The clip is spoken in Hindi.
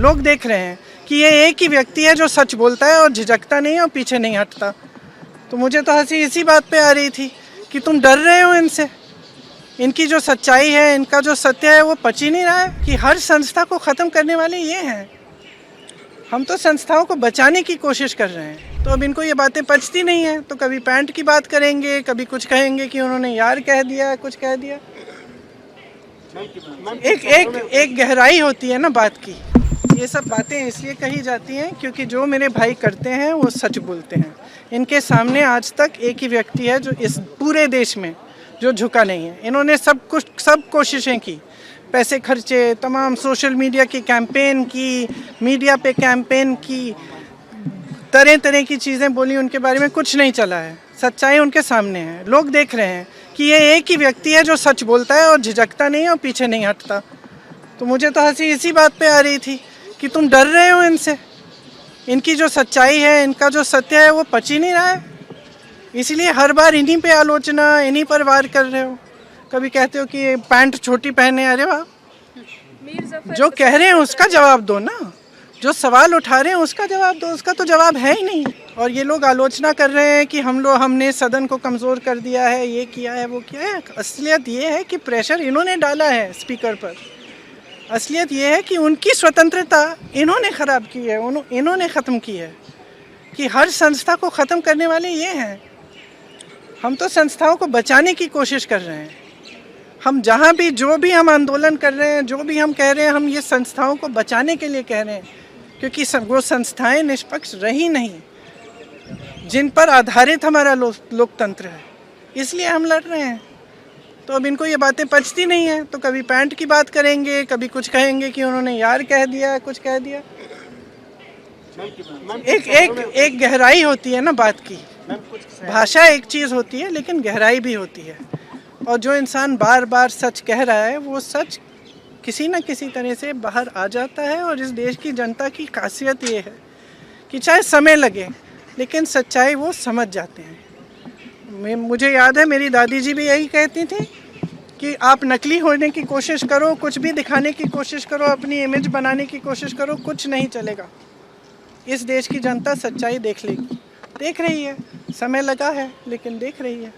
लोग देख रहे हैं कि ये एक ही व्यक्ति है जो सच बोलता है और झिझकता नहीं है और पीछे नहीं हटता। तो मुझे तो हंसी इसी बात पे आ रही थी कि तुम डर रहे हो इनसे, इनकी जो सच्चाई है, इनका जो सत्य है वो पच ही नहीं रहा है कि हर संस्था को ख़त्म करने वाले ये हैं। हम तो संस्थाओं को बचाने की कोशिश कर रहे हैं, तो अब इनको ये बातें पचती नहीं है, तो कभी पैंट की बात करेंगे, कभी कुछ कहेंगे कि उन्होंने यार कह दिया, कुछ कह दिया। एक गहराई होती है ना बात की। ये सब बातें इसलिए कही जाती हैं क्योंकि जो मेरे भाई करते हैं वो सच बोलते हैं। इनके सामने आज तक एक ही व्यक्ति है जो इस पूरे देश में जो झुका नहीं है। इन्होंने सब कोशिशें की, पैसे खर्चे, तमाम सोशल मीडिया की कैंपेन की, मीडिया पे कैंपेन की, तरह तरह की चीज़ें बोली, उनके बारे में कुछ नहीं चला है। सच्चाई उनके सामने है, लोग देख रहे हैं कि ये एक ही व्यक्ति है जो सच बोलता है और झिझकता नहीं है और पीछे नहीं हटता। तो मुझे तो हंसी इसी बात पे आ रही थी कि तुम डर रहे हो इनसे, इनकी जो सच्चाई है, इनका जो सत्य है वो पच ही नहीं रहा है, इसलिए हर बार इन्हीं पे आलोचना, इन्हीं पर वार कर रहे हो। कभी कहते हो कि पैंट छोटी पहने, अरे वाह, जो कह रहे हैं उसका जवाब दो ना, जो सवाल उठा रहे हैं उसका जवाब दो, उसका तो जवाब है ही नहीं। और ये लोग आलोचना कर रहे हैं कि हमने सदन को कमज़ोर कर दिया है, ये किया है, वो किया है। असलियत ये है कि प्रेशर इन्होंने डाला है स्पीकर पर। असलियत ये है कि उनकी स्वतंत्रता इन्होंने ख़राब की है, इन्होंने ख़त्म की है, कि हर संस्था को ख़त्म करने वाले ये हैं। हम तो संस्थाओं को बचाने की कोशिश कर रहे हैं। हम जहाँ भी जो भी हम आंदोलन कर रहे हैं, जो भी हम कह रहे हैं, हम ये संस्थाओं को बचाने के लिए कह रहे हैं, क्योंकि वो संस्थाएं निष्पक्ष रही नहीं जिन पर आधारित हमारा लोकतंत्र है, इसलिए हम लड़ रहे हैं। तो अब इनको ये बातें पचती नहीं है, तो कभी पैंट की बात करेंगे, कभी कुछ कहेंगे कि उन्होंने यार कह दिया, कुछ कह दिया। एक गहराई होती है ना बात की। भाषा एक चीज़ होती है लेकिन गहराई भी होती है, और जो इंसान बार बार सच कह रहा है वो सच किसी न किसी तरह से बाहर आ जाता है। और इस देश की जनता की खासियत ये है कि चाहे समय लगे लेकिन सच्चाई वो समझ जाते हैं। मुझे याद है मेरी दादी जी भी यही कहती थी कि आप नकली होने की कोशिश करो, कुछ भी दिखाने की कोशिश करो, अपनी इमेज बनाने की कोशिश करो, कुछ नहीं चलेगा। इस देश की जनता सच्चाई देख लेगी, देख रही है। समय लगा है लेकिन देख रही है।